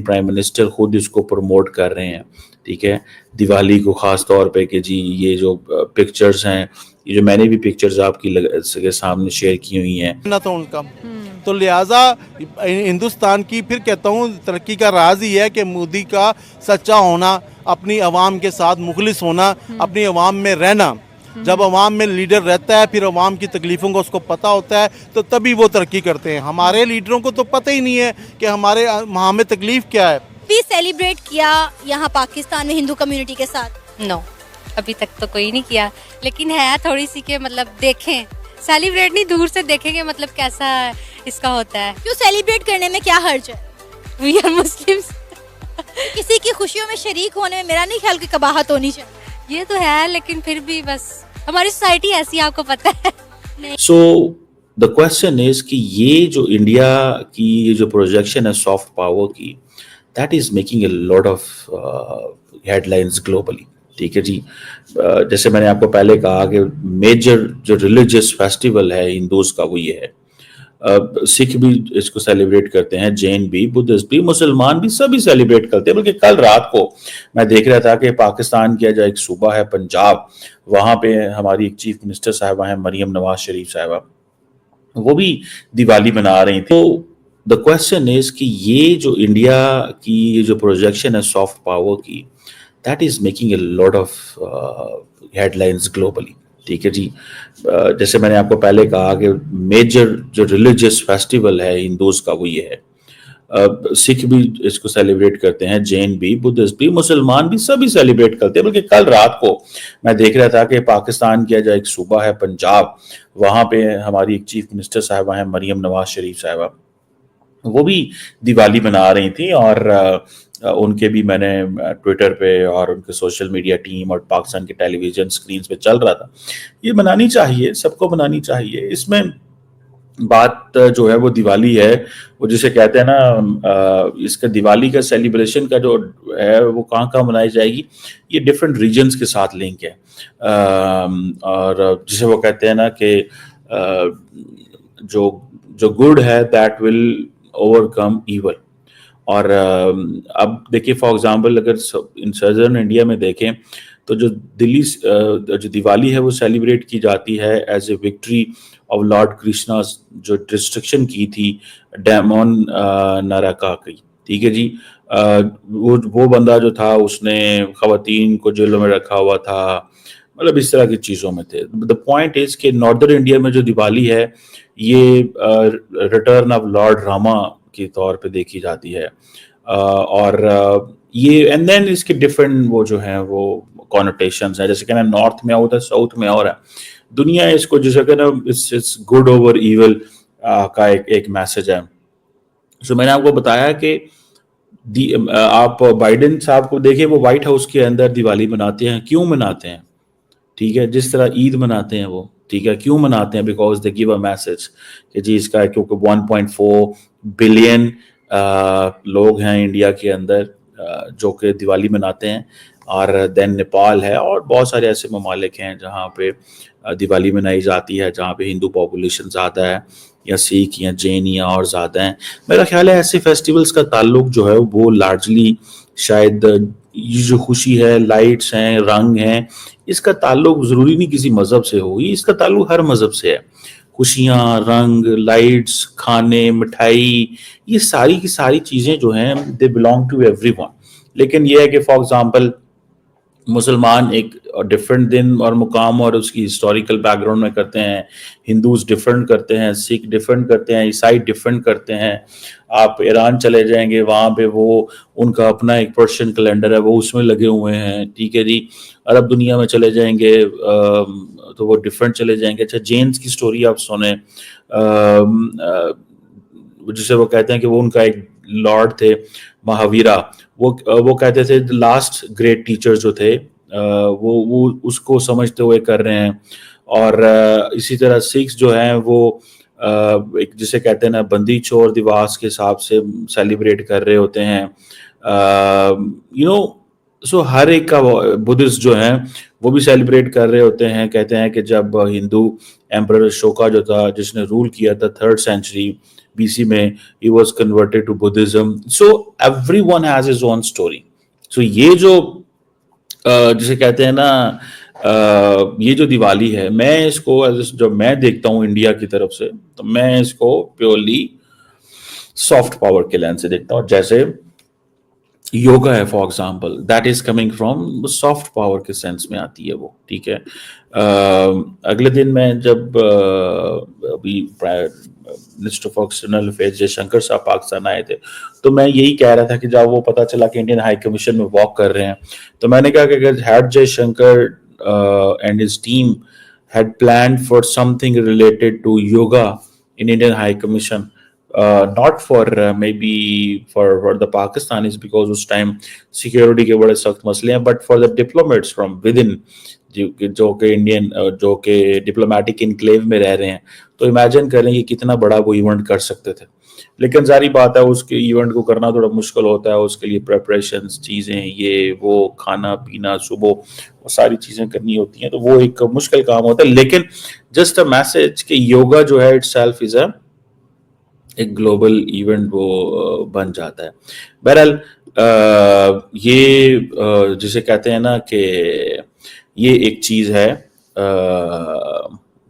Prime minister خود اس کو promote کر رہے ہیں. ٹھیک ہے, دیوالی کو خاص طور پہ کہ جی یہ جو پکچرز ہیں, یہ جو میں نے بھی پکچرز آپ کے سامنے شیئر کی ہوئی ہیں نہ تو ان کا, تو لہٰذا ہندوستان کی پھر کہتا ہوں ترقی کا راز ہی ہے کہ مودی کا سچا ہونا, اپنی عوام کے ساتھ مخلص ہونا, اپنی عوام میں رہنا. جب عوام میں لیڈر رہتا ہے, پھر عوام کی تکلیفوں کا اس کو پتہ ہوتا ہے, تو تبھی وہ ترقی کرتے ہیں. ہمارے لیڈروں کو تو پتہ ہی نہیں ہے کہ ہمیں تکلیف کیا ہے. بھی سیلیبریٹ کیا یہاں پاکستان میں ہندو کمیونٹی کے ساتھ؟ نو, ابھی تک تو کوئی نہیں کیا, لیکن ہے تھوڑی سی کہ مطلب دیکھیں, سیلیبریٹ نہیں, دور سے دیکھیں گے مطلب کیسا اس کا ہوتا ہے. کیوں سیلیبریٹ کرنے میں کیا حرج ہے؟ We are Muslims. کسی کی خوشیوں میں شریک ہونے میں میرا نہیں خیال کہ قباحت ہونی چاہیے. یہ تو ہے, لیکن پھر بھی بس ہماری سوسائٹی ایسی, آپ کو پتہ ہے. سو دا کوشچن از کہ یہ جو انڈیا کی یہ جو پروجیکشن ہے سافٹ پاور کی, that is making a lot of headlines globally. ٹھیک ہے جی, جیسے میں نے آپ کو پہلے کہا کہ میجر جو ریلیجیس فیسٹیول ہے ہندوز کا وہ یہ ہے. سکھ بھی اس کو سیلیبریٹ کرتے ہیں, جین بھی, بدھسٹ بھی, مسلمان بھی, سبھی سیلیبریٹ کرتے ہیں. بلکہ کل رات کو میں دیکھ رہا تھا کہ پاکستان کا جو ایک صوبہ ہے پنجاب, وہاں پہ ہماری ایک چیف منسٹر صاحبہ ہیں مریم نواز شریف صاحبہ, وہ بھی دیوالی منا رہی تھی. تو دا کوشچن از کہ یہ جو انڈیا کی یہ جو پروجیکشن ہے سافٹ پاور کی, that is making a lot of headlines globally. ٹھیک ہے جی, جیسے میں نے آپ کو پہلے کہا کہ میجر جو ریلیجیس فیسٹیول ہے ہندوز کا وہ یہ ہے. سکھ بھی اس کو سیلیبریٹ کرتے ہیں, جین بھی, بدھسٹ بھی, مسلمان بھی, سبھی سیلیبریٹ کرتے ہیں. بلکہ کل رات کو میں دیکھ رہا تھا کہ پاکستان کا جو ایک صوبہ ہے پنجاب, وہاں پہ ہماری ایک چیف منسٹر صاحبہ ہیں مریم نواز شریف صاحبہ, وہ بھی دیوالی منا رہی تھیں. اور ان کے بھی میں نے ٹویٹر پہ اور ان کے سوشل میڈیا ٹیم اور پاکستان کے ٹیلی ویژن سکرینز پہ چل رہا تھا. یہ منانی چاہیے, سب کو منانی چاہیے. اس میں بات جو ہے وہ دیوالی ہے, وہ جسے کہتے ہیں نا, اس کا دیوالی کا سیلیبریشن کا جو ہے وہ کہاں کہاں منائی جائے گی, یہ ڈفرینٹ ریجنز کے ساتھ لنک ہے. اور جسے وہ کہتے ہیں نا کہ جو گڈ ہے that will overcome evil. اور اب دیکھیے فار ایگزامپل اگر ان سدرن انڈیا میں دیکھیں تو جو دلی جو دیوالی ہے وہ سیلیبریٹ کی جاتی ہے as a victory of lord Krishna, جو ڈسٹرکشن کی تھی ڈیمون نارکا کی. ٹھیک ہے جی, وہ بندہ جو تھا اس نے خواتین کو جیلوں میں رکھا ہوا تھا, مطلب اس طرح کی چیزوں میں تھے. دا پوائنٹ از کہ ناردرن انڈیا میں جو دیوالی ہے یہ ریٹرن آف لارڈ راما کے طور پہ دیکھی جاتی ہے. اور یہ اینڈ دین اس کے ڈفرینٹ وہ جو ہیں وہ کونوٹیشنز ہیں, جیسے کہنا نارتھ میں اور ساؤتھ میں اور ہے. دنیا اس کو جیسے کہنا اٹس گڈ اوور ایول کا ایک میسج ہے. سو میں نے آپ کو بتایا کہ آپ بائیڈن صاحب کو دیکھیں, وہ وائٹ ہاؤس کے اندر دیوالی مناتے ہیں. کیوں مناتے ہیں؟ ٹھیک ہے, جس طرح عید مناتے ہیں وہ, ٹھیک ہے, کیوں مناتے ہیں؟ Because they give a message کہ جی اس کا کیونکہ 1.4 بلین لوگ ہیں انڈیا کے اندر جو کہ دیوالی مناتے ہیں. اور دین نیپال ہے اور بہت سارے ایسے ممالک ہیں جہاں پہ دیوالی منائی جاتی ہے, جہاں پہ ہندو پاپولیشن زیادہ ہے, یا سکھ یا جین یا اور زیادہ ہیں. میرا خیال ہے ایسے فیسٹیولز کا تعلق جو ہے وہ لارجلی شاید یہ جو خوشی ہے, لائٹس ہیں, رنگ ہیں, اس کا تعلق ضروری نہیں کسی مذہب سے ہو, اس کا تعلق ہر مذہب سے ہے. خوشیاں, رنگ, لائٹس, کھانے, مٹھائی, یہ ساری کی ساری چیزیں جو ہیں they belong to everyone. لیکن یہ ہے کہ فار ایگزامپل مسلمان ایک ڈفرینٹ دن اور مقام اور اس کی ہسٹوریکل بیک گراؤنڈ میں کرتے ہیں, ہندوز ڈفرینٹ کرتے ہیں, سکھ ڈفرینٹ کرتے ہیں, عیسائی ڈفرینٹ کرتے ہیں. آپ ایران چلے جائیں گے, وہاں پہ وہ ان کا اپنا ایک پرشین کیلنڈر ہے, وہ اس میں لگے ہوئے ہیں. ٹھیک ہے جی, عرب دنیا میں چلے جائیں گے تو وہ ڈفرینٹ چلے جائیں گے. اچھا, جینز کی سٹوری آپ سنیں, جسے وہ کہتے ہیں کہ وہ ان کا ایک لارڈ تھے مہاویرا, وہ کہتے تھے لاسٹ گریٹ ٹیچر جو تھے وہ اس کو سمجھتے ہوئے کر رہے ہیں. اور اسی طرح سکھ جو ہیں وہ ایک جسے کہتے ہیں نا بندی چور دیواس کے حساب سے سیلیبریٹ کر رہے ہوتے ہیں. سو ہر ایک کا بدھسٹ جو ہیں وہ بھی سیلیبریٹ کر رہے ہوتے ہیں. کہتے ہیں کہ جب ہندو ایمپرر اشوکا جو تھا جس نے رول کیا تھا 3rd century BC میں, he was converted to Buddhism. So everyone has his own story. So یہ جو جسے کہتے ہیں نا یہ جو دیوالی ہے, میں اس کو جب میں دیکھتا ہوں انڈیا کی طرف سے تو میں اس کو پیورلی سافٹ پاور کے لینس سے دیکھتا ہوں. جیسے یوگا ہے for example, that is coming from soft power کے سینس میں آتی ہے وہ, ٹھیک ہے. اگلے دن میں جب ابھی منسٹر فار ایکسٹرنل افیئرز جے شنکر صاحب پاکستان آئے تھے تو میں یہی کہہ رہا تھا کہ جب وہ پتہ چلا کہ انڈین ہائی کمیشن میں واک کر رہے ہیں تو میں نے کہا کہ اگر head Jaishankar and his team had planned for something related to yoga in Indian High Commission, not for maybe for the Pakistanis because اس ٹائم سیکیورٹی کے بڑے سخت مسئلے ہیں, but for the diplomats from within جو کہ Indian جو کہ ڈپلومیٹک انکلیو میں رہ رہے ہیں, تو امیجن کریں کہ کتنا بڑا وہ ایونٹ کر سکتے تھے. لیکن ظاہری بات ہے اس کے ایونٹ کو کرنا تھوڑا مشکل ہوتا ہے, اس کے لیے پریپریشنز چیزیں یہ وہ کھانا پینا صبح وہ ساری چیزیں کرنی ہوتی ہیں, تو وہ ایک مشکل کام ہوتا ہے. لیکن جسٹ اے میسج کہ یوگا جو ہے اٹ سیلف از اے ایک گلوبل ایونٹ وہ بن جاتا ہے. بہرحال یہ جسے کہتے ہیں نا کہ یہ ایک چیز ہے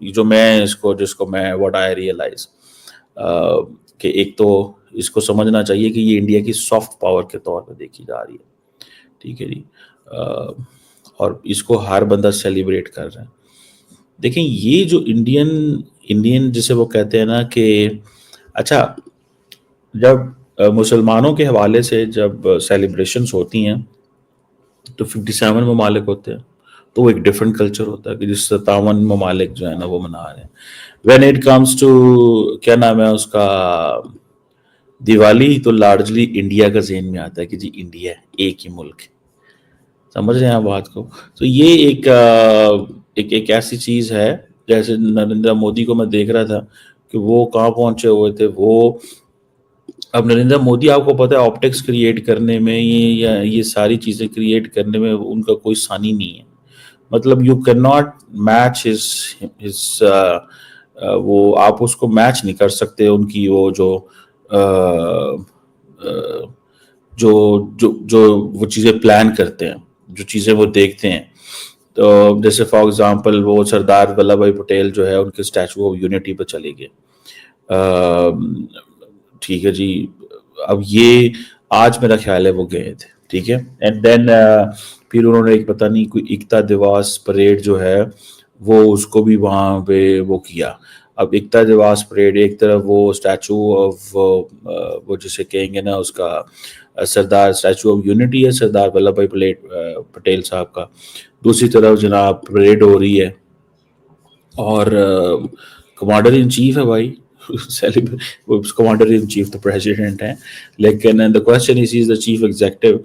جو میں اس کو جس کو میں واٹ آئی ریئلائز کہ ایک تو اس کو سمجھنا چاہیے کہ یہ انڈیا کی سافٹ پاور کے طور پہ دیکھی جا رہی ہے, ٹھیک ہے جی, اور اس کو ہر بندہ سیلیبریٹ کر رہا ہے. دیکھیں یہ جو انڈین جسے وہ کہتے ہیں نا کہ اچھا جب مسلمانوں کے حوالے سے جب سیلیبریشنز ہوتی ہیں تو 57 ممالک ہوتے ہیں تو وہ ایک ڈفرینٹ کلچر ہوتا ہے کہ جس 57 ممالک جو ہے نا وہ منا رہے ہیں. وین اٹ کمس ٹو کیا نام ہے اس کا دیوالی, تو لارجلی انڈیا کا ذہن میں آتا ہے کہ جی انڈیا ایک ہی ملک ہے, سمجھ رہے ہیں آپ بات کو. تو یہ ایک ایسی چیز ہے جیسے نریندر مودی کو میں دیکھ رہا تھا کہ وہ کہاں پہنچے ہوئے تھے. وہ اب نریندر مودی آپ کو پتہ ہے آپٹکس کریٹ کرنے میں یہ ساری چیزیں کریٹ کرنے میں ان کا کوئی ثانی نہیں ہے. مطلب you can not match his وہ آپ اس کو میچ نہیں کر سکتے ان کی وہ جو وہ چیزیں پلان کرتے ہیں, جو چیزیں وہ دیکھتے ہیں. تو جیسے فار ایگزامپل وہ سردار ولبھ بھائی پٹیل جو ہے ان کے اسٹیچو آف یونٹی پہ چلے گئے, ٹھیک ہے جی. اب یہ آج میرا خیال ہے وہ گئے تھے, ٹھیک ہے. اینڈ دین پھر انہوں نے ایک پتہ نہیں کوئی ایکتا دیواس پریڈ جو ہے وہ اس کو بھی وہاں پہ وہ کیا. اب ایکتا دیواس پریڈ ایک طرف وہ اسٹیچو آف وہ جسے کہیں گے نا اس کا سردار اسٹیچو آف یونٹی ہے سردار ولبھ بھائی پٹیل صاحب کا, دوسری طرف جناب پریڈ ہو رہی ہے اور کمانڈر ان چیف ہے بھائی, کمانڈر ان چیف تو پریزیڈنٹ ہیں, لیکن the question is he is the chief executive.